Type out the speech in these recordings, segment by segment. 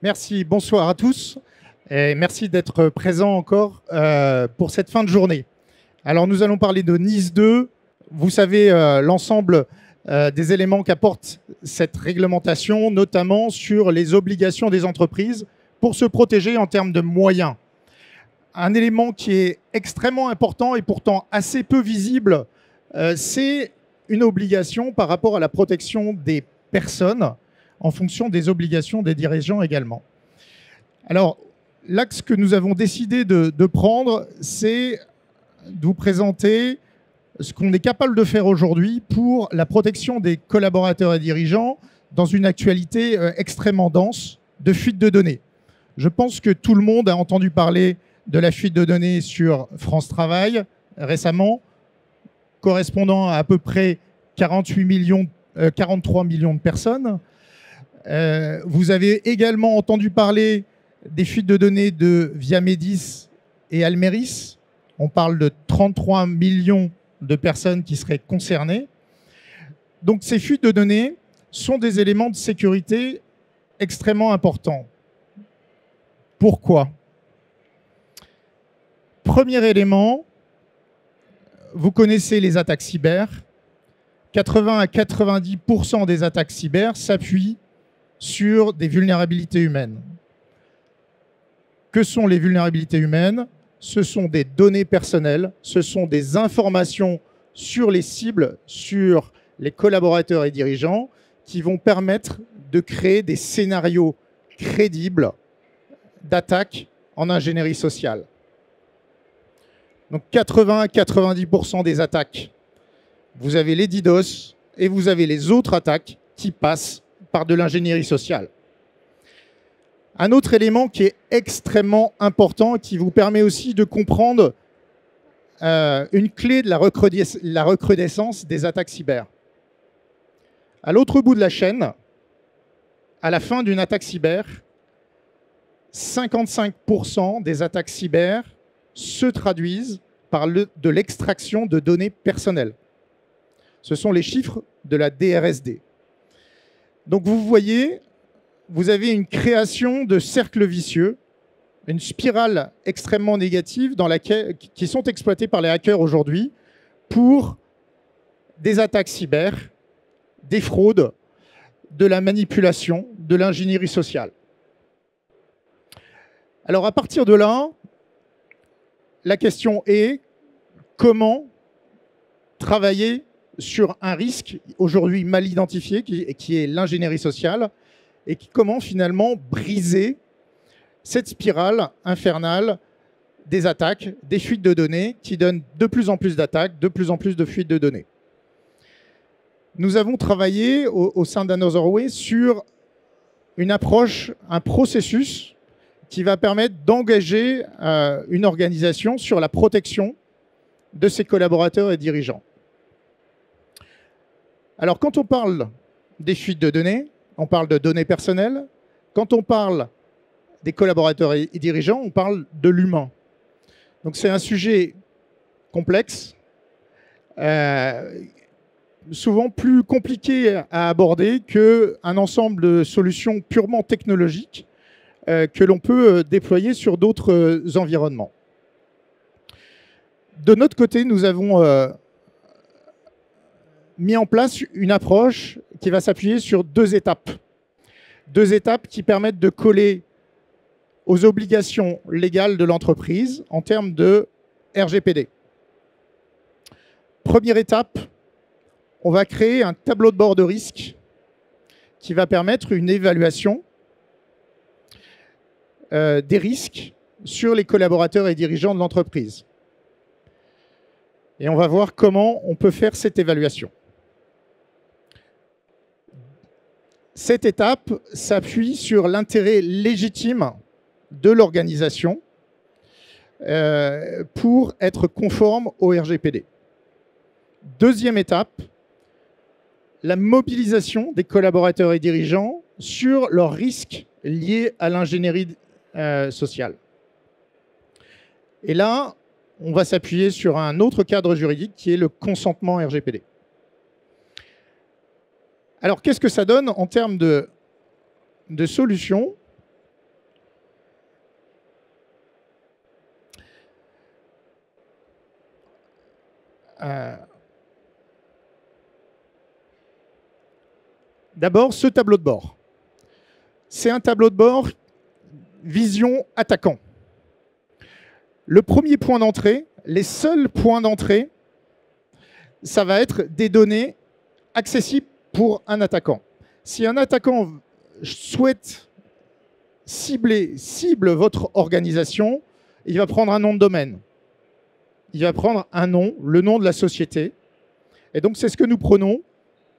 Merci, bonsoir à tous et merci d'être présents encore pour cette fin de journée. Alors nous allons parler de NIS 2. Vous savez l'ensemble des éléments qu'apporte cette réglementation, notamment sur les obligations des entreprises pour se protéger en termes de moyens. Un élément qui est extrêmement important et pourtant assez peu visible, c'est une obligation par rapport à la protection des personnes en fonction des obligations des dirigeants également. Alors, l'axe que nous avons décidé de prendre, c'est de vous présenter ce qu'on est capable de faire aujourd'hui pour la protection des collaborateurs et dirigeants dans une actualité extrêmement dense de fuite de données. Je pense que tout le monde a entendu parler de la fuite de données sur France Travail récemment, correspondant à peu près 43 millions de personnes. Vous avez également entendu parler des fuites de données de Viamedis et Almeris. On parle de 33 millions de personnes qui seraient concernées. Donc ces fuites de données sont des éléments de sécurité extrêmement importants. Pourquoi ? Premier élément, vous connaissez les attaques cyber. 80 à 90% des attaques cyber s'appuient sur des vulnérabilités humaines. Que sont les vulnérabilités humaines ? Ce sont des données personnelles, ce sont des informations sur les cibles, sur les collaborateurs et dirigeants qui vont permettre de créer des scénarios crédibles d'attaque en ingénierie sociale. Donc 80 à 90% des attaques, vous avez les DDoS et vous avez les autres attaques qui passent par de l'ingénierie sociale. Un autre élément qui est extrêmement important et qui vous permet aussi de comprendre une clé de la recrudescence des attaques cyber. À l'autre bout de la chaîne, à la fin d'une attaque cyber, 55% des attaques cyber se traduisent par de l'extraction de données personnelles. Ce sont les chiffres de la DRSD. Donc vous voyez, vous avez une création de cercles vicieux, une spirale extrêmement négative qui sont exploitées par les hackers aujourd'hui pour des attaques cyber, des fraudes, de la manipulation, de l'ingénierie sociale. Alors à partir de là, la question est comment travailler sur un risque aujourd'hui mal identifié qui est l'ingénierie sociale et comment finalement briser cette spirale infernale des attaques, des fuites de données qui donnent de plus en plus d'attaques, de plus en plus de fuites de données. Nous avons travaillé au sein d'Another Way sur une approche, un processus qui va permettre d'engager une organisation sur la protection de ses collaborateurs et dirigeants. Alors, quand on parle des fuites de données, on parle de données personnelles. Quand on parle des collaborateurs et dirigeants, on parle de l'humain. Donc, c'est un sujet complexe, souvent plus compliqué à aborder qu'un ensemble de solutions purement technologiques que l'on peut déployer sur d'autres environnements. De notre côté, nous avons mis en place une approche qui va s'appuyer sur deux étapes. Deux étapes qui permettent de coller aux obligations légales de l'entreprise en termes de RGPD. Première étape, on va créer un tableau de bord de risque qui va permettre une évaluation des risques sur les collaborateurs et dirigeants de l'entreprise. Et on va voir comment on peut faire cette évaluation. Cette étape s'appuie sur l'intérêt légitime de l'organisation pour être conforme au RGPD. Deuxième étape, la mobilisation des collaborateurs et dirigeants sur leurs risques liés à l'ingénierie sociale. Et là, on va s'appuyer sur un autre cadre juridique qui est le consentement RGPD. Alors, qu'est-ce que ça donne en termes de solutions ? D'abord, ce tableau de bord. C'est un tableau de bord vision attaquant. Le premier point d'entrée, les seuls points d'entrée, ça va être des données accessibles pour un attaquant. Si un attaquant souhaite cible votre organisation, il va prendre un nom de domaine. Il va prendre un nom, le nom de la société. Et donc, c'est ce que nous prenons.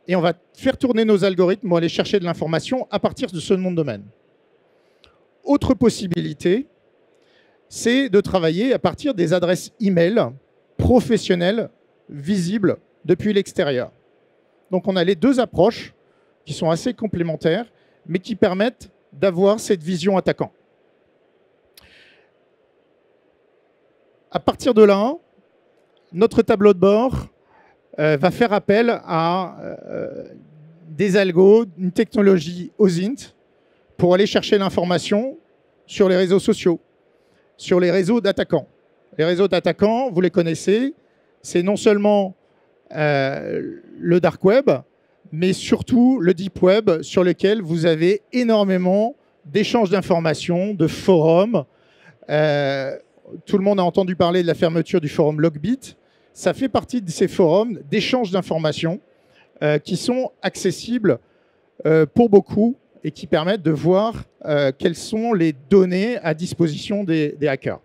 Et on va faire tourner nos algorithmes pour aller chercher de l'information à partir de ce nom de domaine. Autre possibilité, c'est de travailler à partir des adresses email professionnelles visibles depuis l'extérieur. Donc, on a les deux approches qui sont assez complémentaires, mais qui permettent d'avoir cette vision attaquant. À partir de là, notre tableau de bord va faire appel à des algos, une technologie OSINT pour aller chercher l'information sur les réseaux sociaux, sur les réseaux d'attaquants. Les réseaux d'attaquants, vous les connaissez, c'est non seulement le dark web, mais surtout le deep web sur lequel vous avez énormément d'échanges d'informations, de forums. Tout le monde a entendu parler de la fermeture du forum Logbit. Ça fait partie de ces forums d'échanges d'informations qui sont accessibles pour beaucoup et qui permettent de voir quelles sont les données à disposition des hackers.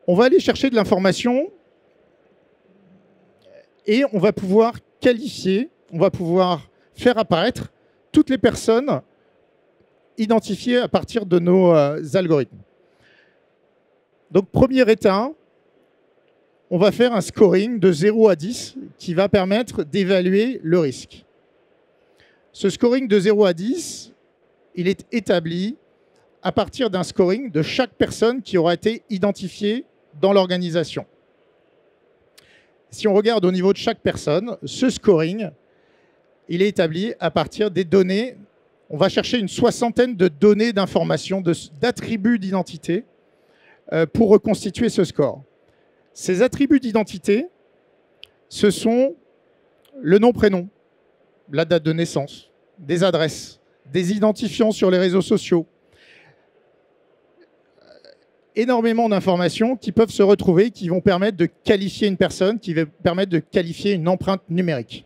On va aller chercher de l'information et on va pouvoir qualifier, on va pouvoir faire apparaître toutes les personnes identifiées à partir de nos algorithmes. Donc, premier état, on va faire un scoring de 0 à 10 qui va permettre d'évaluer le risque. Ce scoring de 0 à 10, il est établi à partir d'un scoring de chaque personne qui aura été identifiée dans l'organisation. Si on regarde au niveau de chaque personne, ce scoring, il est établi à partir des données. On va chercher une soixantaine de données d'information, d'attributs d'identité pour reconstituer ce score. Ces attributs d'identité, ce sont le nom, prénom, la date de naissance, des adresses, des identifiants sur les réseaux sociaux. Énormément d'informations qui peuvent se retrouver, qui vont permettre de qualifier une personne, qui vont permettre de qualifier une empreinte numérique.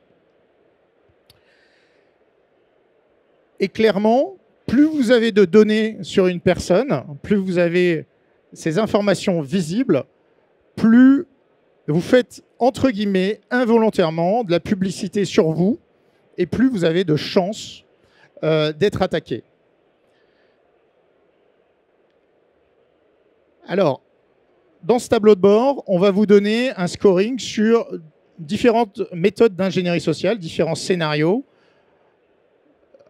Et clairement, plus vous avez de données sur une personne, plus vous avez ces informations visibles, plus vous faites, entre guillemets, involontairement de la publicité sur vous, et plus vous avez de chances d'être attaqué. Alors, dans ce tableau de bord, on va vous donner un scoring sur différentes méthodes d'ingénierie sociale, différents scénarios.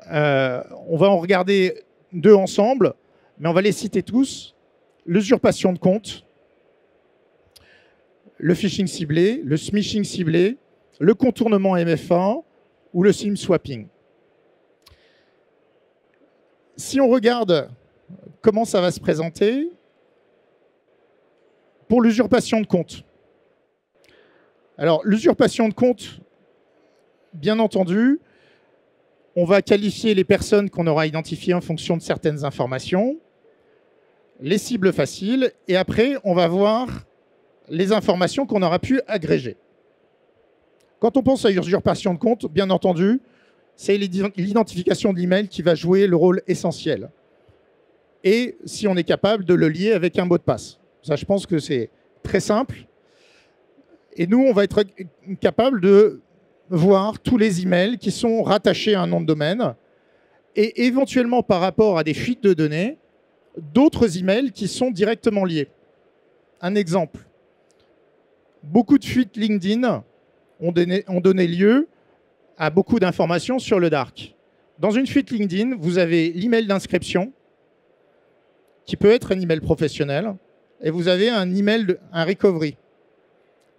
On va en regarder deux ensemble, mais on va les citer tous. L'usurpation de compte, le phishing ciblé, le smishing ciblé, le contournement MFA ou le SIM swapping. Si on regarde comment ça va se présenter, pour l'usurpation de compte. Alors, l'usurpation de compte, bien entendu, on va qualifier les personnes qu'on aura identifiées en fonction de certaines informations, les cibles faciles, et après, on va voir les informations qu'on aura pu agréger. Quand on pense à l'usurpation de compte, bien entendu, c'est l'identification de l'email qui va jouer le rôle essentiel. Et si on est capable de le lier avec un mot de passe. Ça, je pense que c'est très simple. Et nous, on va être capable de voir tous les emails qui sont rattachés à un nom de domaine et éventuellement par rapport à des fuites de données, d'autres emails qui sont directement liés. Un exemple. Beaucoup de fuites LinkedIn ont donné lieu à beaucoup d'informations sur le dark. Dans une fuite LinkedIn, vous avez l'email d'inscription qui peut être un email professionnel. Et vous avez un email, un recovery,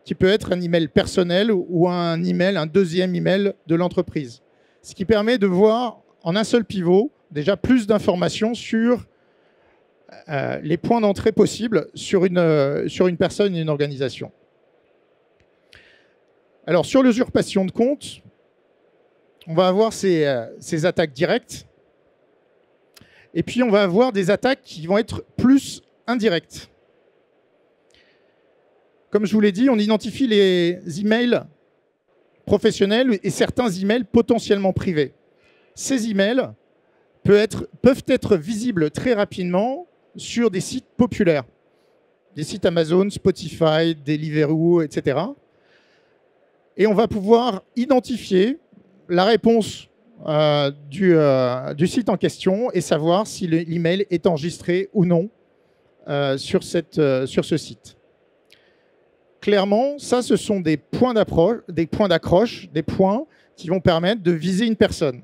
qui peut être un email personnel ou un deuxième email de l'entreprise. Ce qui permet de voir en un seul pivot déjà plus d'informations sur les points d'entrée possibles sur une personne et une organisation. Alors, sur l'usurpation de compte, on va avoir ces attaques directes. Et puis, on va avoir des attaques qui vont être plus indirectes. Comme je vous l'ai dit, on identifie les emails professionnels et certains emails potentiellement privés. Ces emails peuvent être visibles très rapidement sur des sites populaires, des sites Amazon, Spotify, Deliveroo, etc. Et on va pouvoir identifier la réponse du site en question et savoir si l'email est enregistré ou non sur ce site. Clairement, ça, ce sont des points d'accroche, des points qui vont permettre de viser une personne.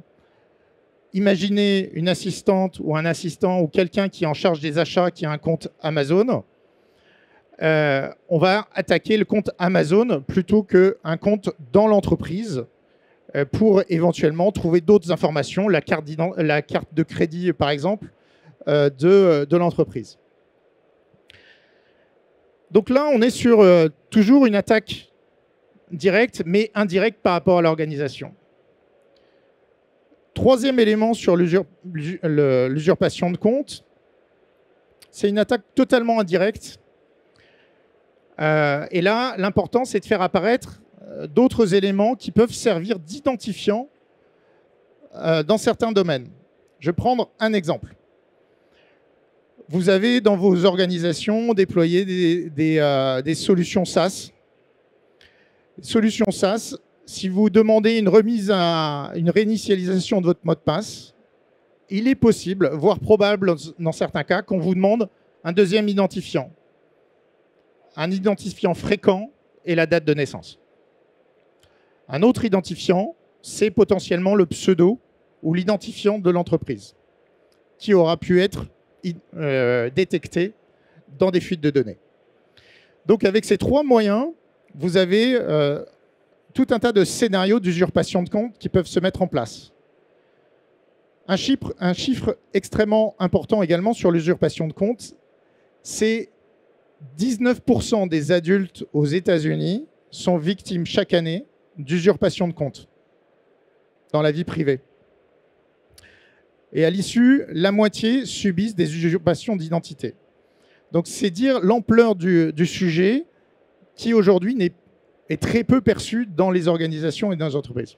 Imaginez une assistante ou un assistant ou quelqu'un qui est en charge des achats qui a un compte Amazon. On va attaquer le compte Amazon plutôt qu'un compte dans l'entreprise pour éventuellement trouver d'autres informations, la carte de crédit par exemple de l'entreprise. Donc là, on est sur toujours une attaque directe, mais indirecte par rapport à l'organisation. Troisième élément sur l'usurpation de compte, c'est une attaque totalement indirecte. Et là, l'important, c'est de faire apparaître d'autres éléments qui peuvent servir d'identifiant dans certains domaines. Je vais prendre un exemple. Vous avez dans vos organisations déployé des solutions SaaS. Solutions SaaS, si vous demandez une réinitialisation de votre mot de passe, il est possible, voire probable dans certains cas, qu'on vous demande un deuxième identifiant. Un identifiant fréquent et la date de naissance. Un autre identifiant, c'est potentiellement le pseudo ou l'identifiant de l'entreprise qui aura pu être détecté dans des fuites de données. Donc avec ces trois moyens, vous avez tout un tas de scénarios d'usurpation de compte qui peuvent se mettre en place. Un chiffre extrêmement important également sur l'usurpation de compte, c'est 19% des adultes aux États-Unis sont victimes chaque année d'usurpation de compte dans la vie privée. Et à l'issue, la moitié subissent des usurpations d'identité. Donc c'est dire l'ampleur du sujet qui aujourd'hui est très peu perçu dans les organisations et dans les entreprises.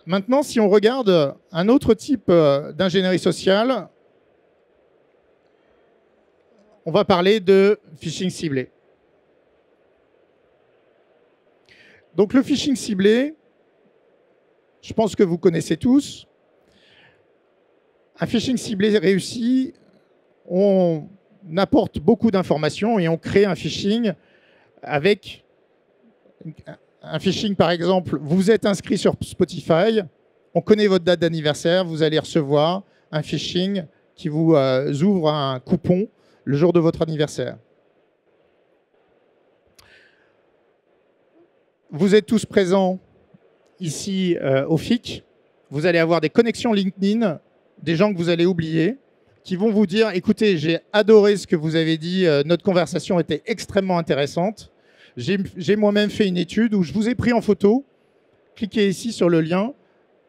Maintenant, si on regarde un autre type d'ingénierie sociale, on va parler de phishing ciblé. Donc le phishing ciblé, je pense que vous connaissez tous. Un phishing ciblé réussi, on apporte beaucoup d'informations et on crée un phishing avec un phishing, par exemple, vous êtes inscrit sur Spotify, on connaît votre date d'anniversaire, vous allez recevoir un phishing qui vous ouvre un coupon le jour de votre anniversaire. Vous êtes tous présents ici au FIC. Vous allez avoir des connexions LinkedIn, des gens que vous allez oublier, qui vont vous dire « Écoutez, j'ai adoré ce que vous avez dit, notre conversation était extrêmement intéressante. J'ai moi-même fait une étude où je vous ai pris en photo. Cliquez ici sur le lien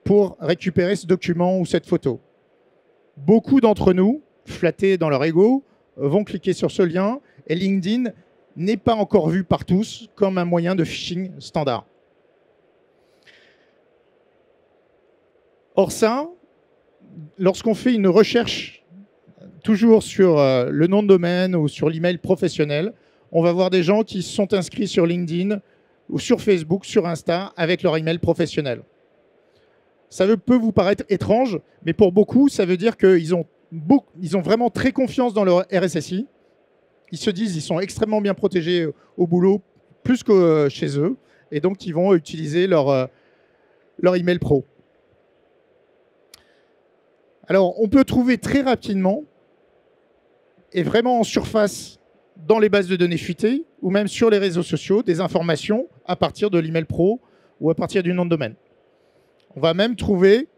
pour récupérer ce document ou cette photo. » Beaucoup d'entre nous, flattés dans leur ego, vont cliquer sur ce lien et LinkedIn n'est pas encore vu par tous comme un moyen de phishing standard. Or ça, lorsqu'on fait une recherche toujours sur le nom de domaine ou sur l'email professionnel, on va voir des gens qui sont inscrits sur LinkedIn ou sur Facebook, sur Insta, avec leur email professionnel. Ça peut vous paraître étrange, mais pour beaucoup, ça veut dire qu'ils ont vraiment très confiance dans leur RSSI. Ils se disent qu'ils sont extrêmement bien protégés au boulot, plus que chez eux, et donc ils vont utiliser leur email pro. Alors, on peut trouver très rapidement, et vraiment en surface, dans les bases de données fuitées, ou même sur les réseaux sociaux, des informations à partir de l'email pro ou à partir du nom de domaine. On va même trouver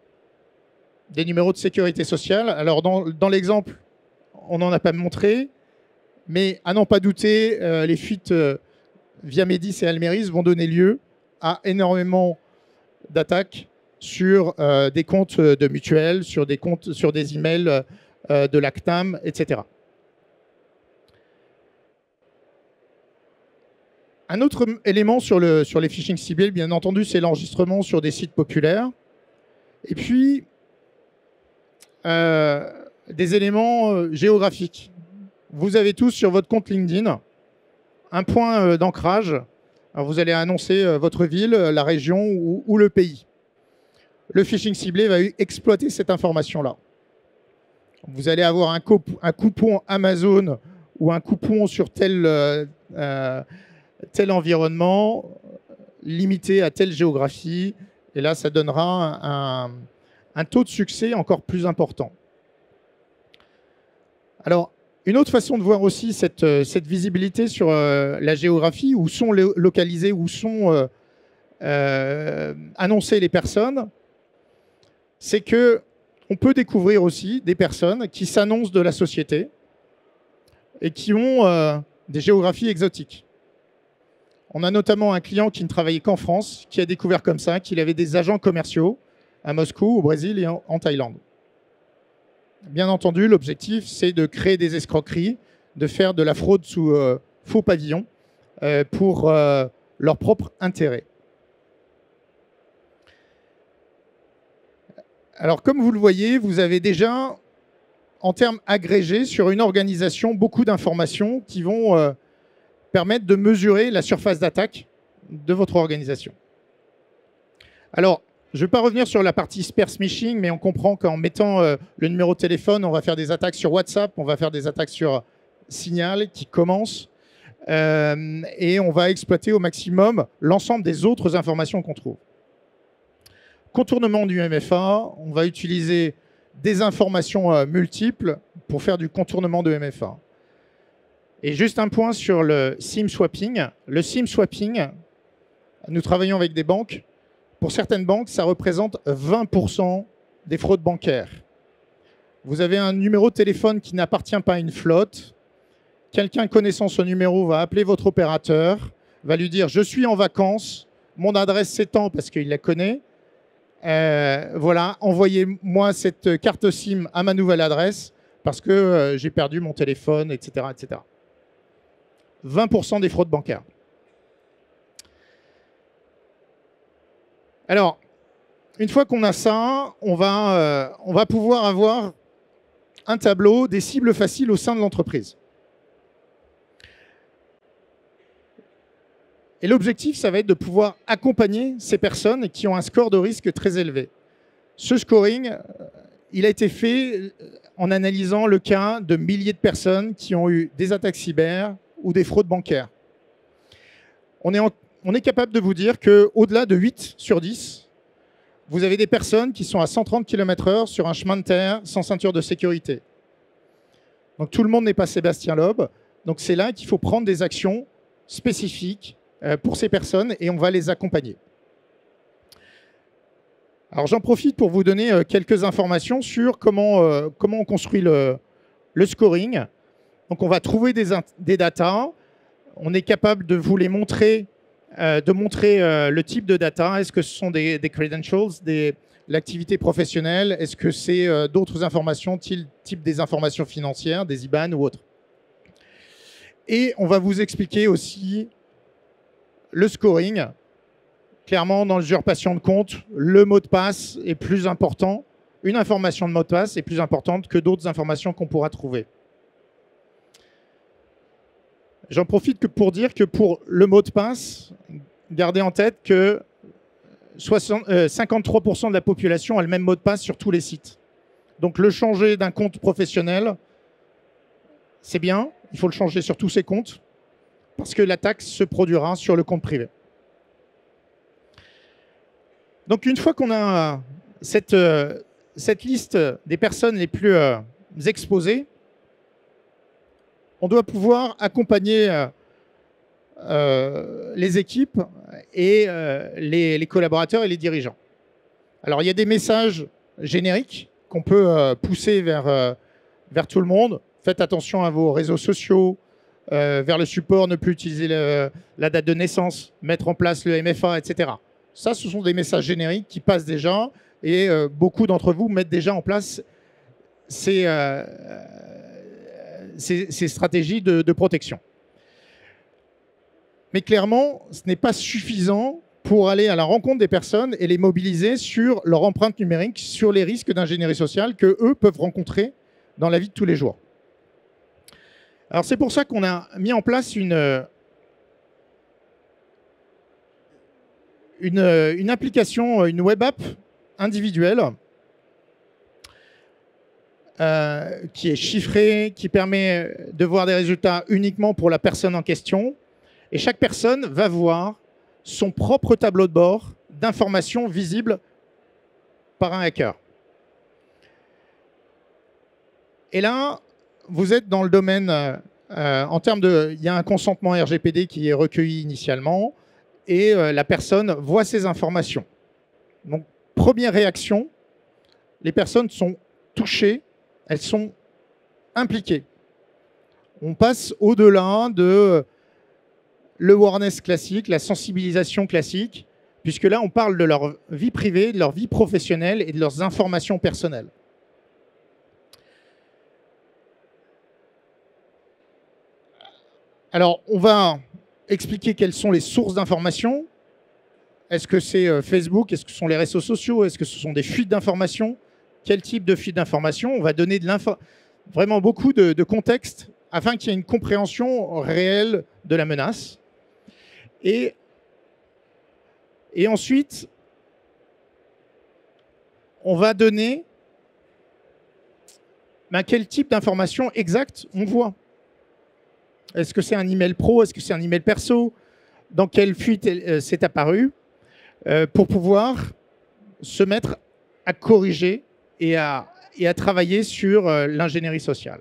des numéros de sécurité sociale. Alors, dans l'exemple, on n'en a pas montré, Mais à n'en pas douter, les fuites via Médis et Almeris vont donner lieu à énormément d'attaques sur des comptes de mutuelles, sur des comptes, sur des emails de l'ACNAM, etc. Un autre élément sur les phishing ciblés, bien entendu, c'est l'enregistrement sur des sites populaires. Et puis, des éléments géographiques. Vous avez tous sur votre compte LinkedIn un point d'ancrage. Vous allez annoncer votre ville, la région ou le pays. Le phishing ciblé va exploiter cette information-là. Vous allez avoir un coupon Amazon ou un coupon sur tel environnement limité à telle géographie. Et là, ça donnera un taux de succès encore plus important. Alors, une autre façon de voir aussi cette visibilité sur la géographie, où sont localisées, où sont annoncées les personnes, c'est qu'on peut découvrir aussi des personnes qui s'annoncent de la société et qui ont des géographies exotiques. On a notamment un client qui ne travaillait qu'en France, qui a découvert comme ça qu'il avait des agents commerciaux à Moscou, au Brésil et en Thaïlande. Bien entendu, l'objectif, c'est de créer des escroqueries, de faire de la fraude sous faux pavillon pour leur propre intérêt. Alors, comme vous le voyez, vous avez déjà, en termes agrégés, sur une organisation, beaucoup d'informations qui vont permettre de mesurer la surface d'attaque de votre organisation. Alors, je ne vais pas revenir sur la partie spear smishing, mais on comprend qu'en mettant le numéro de téléphone, on va faire des attaques sur WhatsApp, on va faire des attaques sur Signal qui commencent, et on va exploiter au maximum l'ensemble des autres informations qu'on trouve. Contournement du MFA, on va utiliser des informations multiples pour faire du contournement de MFA. Et juste un point sur le SIM swapping. Le SIM swapping, nous travaillons avec des banques. Pour certaines banques, ça représente 20% des fraudes bancaires. Vous avez un numéro de téléphone qui n'appartient pas à une flotte. Quelqu'un connaissant ce numéro va appeler votre opérateur, va lui dire « Je suis en vacances, mon adresse s'étend parce qu'il la connaît. Voilà, envoyez-moi cette carte SIM à ma nouvelle adresse parce que j'ai perdu mon téléphone, etc. etc. » 20% des fraudes bancaires. Alors, une fois qu'on a ça, on va pouvoir avoir un tableau des cibles faciles au sein de l'entreprise. Et l'objectif, ça va être de pouvoir accompagner ces personnes qui ont un score de risque très élevé. Ce scoring, il a été fait en analysant le cas de milliers de personnes qui ont eu des attaques cyber ou des fraudes bancaires. On est capable de vous dire qu'au-delà de 8 sur 10, vous avez des personnes qui sont à 130 km/h sur un chemin de terre sans ceinture de sécurité. Donc tout le monde n'est pas Sébastien Loeb. Donc c'est là qu'il faut prendre des actions spécifiques pour ces personnes et on va les accompagner. Alors j'en profite pour vous donner quelques informations sur comment on construit le scoring. Donc on va trouver des datas. On est capable de vous les montrer, de montrer le type de data. Est-ce que ce sont des credentials, l'activité professionnelle? Est-ce que c'est d'autres informations, type des informations financières, des IBAN ou autres? Et on va vous expliquer aussi le scoring. Clairement, dans l'usurpation de compte, le mot de passe est plus important. Une information de mot de passe est plus importante que d'autres informations qu'on pourra trouver. J'en profite pour dire que pour le mot de passe, gardez en tête que 53% de la population a le même mot de passe sur tous les sites. Donc le changer d'un compte professionnel, c'est bien, il faut le changer sur tous ces comptes, parce que l'attaque se produira sur le compte privé. Donc une fois qu'on a cette liste des personnes les plus exposées, on doit pouvoir accompagner les équipes et les collaborateurs et les dirigeants. Alors il y a des messages génériques qu'on peut pousser vers tout le monde. Faites attention à vos réseaux sociaux, vers le support, ne plus utiliser la date de naissance, mettre en place le MFA, etc. Ça, ce sont des messages génériques qui passent déjà et beaucoup d'entre vous mettent déjà en place ces stratégies de protection. Mais clairement, ce n'est pas suffisant pour aller à la rencontre des personnes et les mobiliser sur leur empreinte numérique, sur les risques d'ingénierie sociale qu'eux peuvent rencontrer dans la vie de tous les jours. Alors c'est pour ça qu'on a mis en place une application, une web app individuelle qui est chiffrée, qui permet de voir des résultats uniquement pour la personne en question. Et chaque personne va voir son propre tableau de bord d'informations visibles par un hacker. Et là, vous êtes dans le domaine, en termes de... Il y a un consentement RGPD qui est recueilli initialement et la personne voit ces informations. Donc, première réaction, les personnes sont touchées, elles sont impliquées. On passe au-delà de l'awareness classique, la sensibilisation classique, puisque là, on parle de leur vie privée, de leur vie professionnelle et de leurs informations personnelles. Alors, on va expliquer quelles sont les sources d'informations. Est-ce que c'est Facebook? Est-ce que ce sont les réseaux sociaux? Est-ce que ce sont des fuites d'informations? Quel type de fuite d'informations? On va donner vraiment beaucoup de contexte afin qu'il y ait une compréhension réelle de la menace. Et ensuite, on va donner quel type d'information exacte on voit. Est-ce que c'est un email pro? Est-ce que c'est un email perso? Dans quelle fuite c'est apparu? Pour pouvoir se mettre à corriger et à travailler sur l'ingénierie sociale.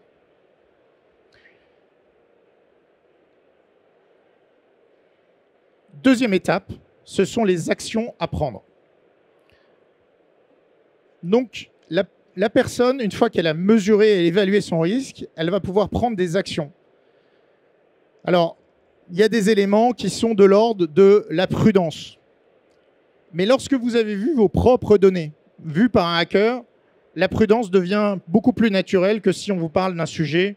Deuxième étape, ce sont les actions à prendre. Donc, la personne, une fois qu'elle a mesuré et évalué son risque, elle va pouvoir prendre des actions. Alors, il y a des éléments qui sont de l'ordre de la prudence. Mais lorsque vous avez vu vos propres données, vues par un hacker, la prudence devient beaucoup plus naturelle que si on vous parle d'un sujet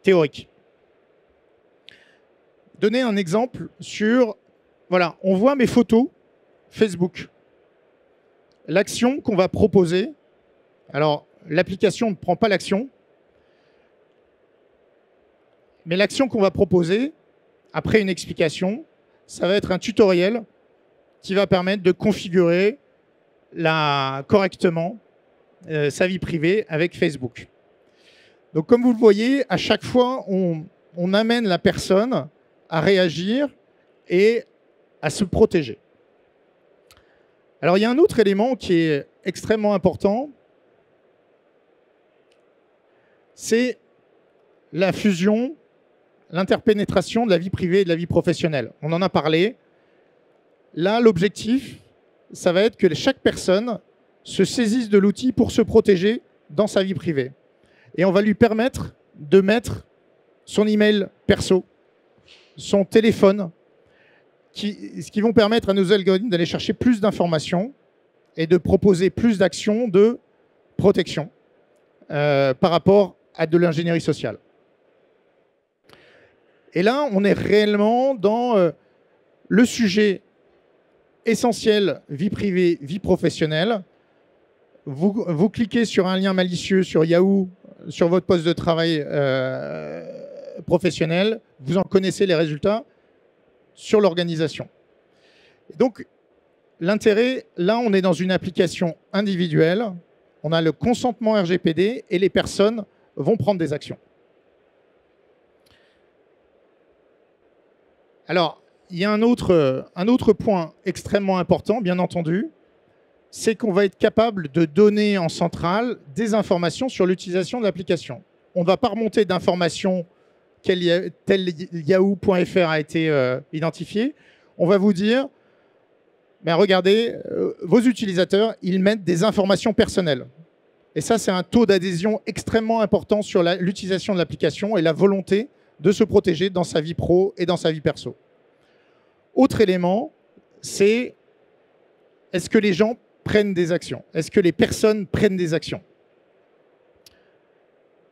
théorique. Donner un exemple sur, voilà, on voit mes photos Facebook. L'action qu'on va proposer, alors l'application ne prend pas l'action, mais l'action qu'on va proposer, après une explication, ça va être un tutoriel qui va permettre de configurer correctement sa vie privée avec Facebook. Donc comme vous le voyez, à chaque fois, on amène la personne à réagir et à se protéger. Alors il y a un autre élément qui est extrêmement important, c'est la fusion, l'interpénétration de la vie privée et de la vie professionnelle. On en a parlé. Là, l'objectif, ça va être que chaque personne se saisisse de l'outil pour se protéger dans sa vie privée. Et on va lui permettre de mettre son email perso, son téléphone, ce qui vont permettre à nos algorithmes d'aller chercher plus d'informations et de proposer plus d'actions de protection par rapport à de l'ingénierie sociale. Et là, on est réellement dans le sujet essentiel, vie privée, vie professionnelle. Vous cliquez sur un lien malicieux sur Yahoo, sur votre poste de travail professionnel, vous en connaissez les résultats sur l'organisation. Donc, l'intérêt, là, on est dans une application individuelle, on a le consentement RGPD et les personnes vont prendre des actions. Alors, il y a un autre point extrêmement important, bien entendu, c'est qu'on va être capable de donner en centrale des informations sur l'utilisation de l'application. On ne va pas remonter d'informations tel yahoo.fr a été identifié. On va vous dire, ben regardez, vos utilisateurs, ils mettent des informations personnelles. Et ça, c'est un taux d'adhésion extrêmement important sur l'utilisation de l'application et la volonté de se protéger dans sa vie pro et dans sa vie perso. Autre élément, c'est est-ce que les gens prennent des actions? Est-ce que les personnes prennent des actions?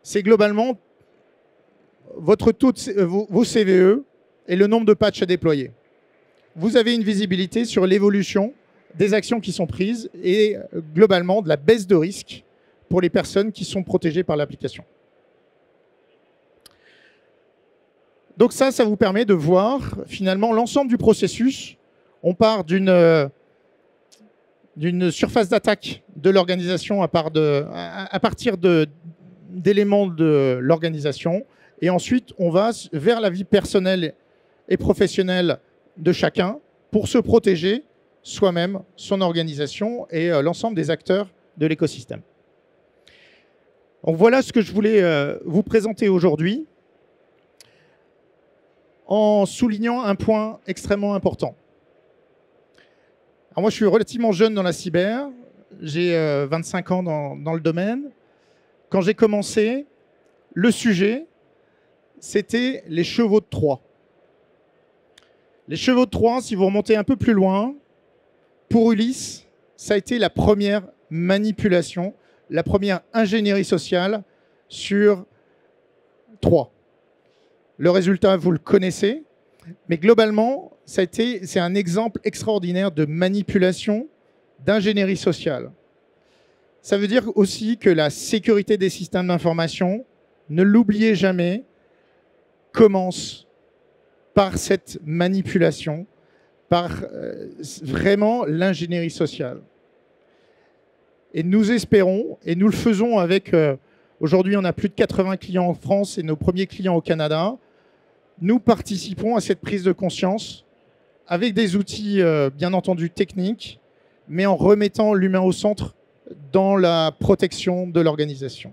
C'est globalement votre taux de, vos CVE et le nombre de patchs à déployer. Vous avez une visibilité sur l'évolution des actions qui sont prises et globalement de la baisse de risque pour les personnes qui sont protégées par l'application. Donc ça vous permet de voir finalement l'ensemble du processus. On part d'une surface d'attaque de l'organisation à partir d'éléments de l'organisation. Et ensuite, on va vers la vie personnelle et professionnelle de chacun pour se protéger soi-même, son organisation et l'ensemble des acteurs de l'écosystème. Donc voilà ce que je voulais vous présenter aujourd'hui en soulignant un point extrêmement important. Alors moi, je suis relativement jeune dans la cyber. J'ai 25 ans dans le domaine. Quand j'ai commencé, le sujet, c'était les chevaux de Troie. Les chevaux de Troie, si vous remontez un peu plus loin, pour Ulysse, ça a été la première manipulation, la première ingénierie sociale sur Troie. Le résultat, vous le connaissez, mais globalement, c'est un exemple extraordinaire de manipulation, d'ingénierie sociale. Ça veut dire aussi que la sécurité des systèmes d'information, ne l'oubliez jamais, commence par cette manipulation, par vraiment l'ingénierie sociale. Et nous espérons, et nous le faisons avec, aujourd'hui on a plus de 80 clients en France et nos premiers clients au Canada, nous participons à cette prise de conscience avec des outils bien entendu techniques, mais en remettant l'humain au centre dans la protection de l'organisation.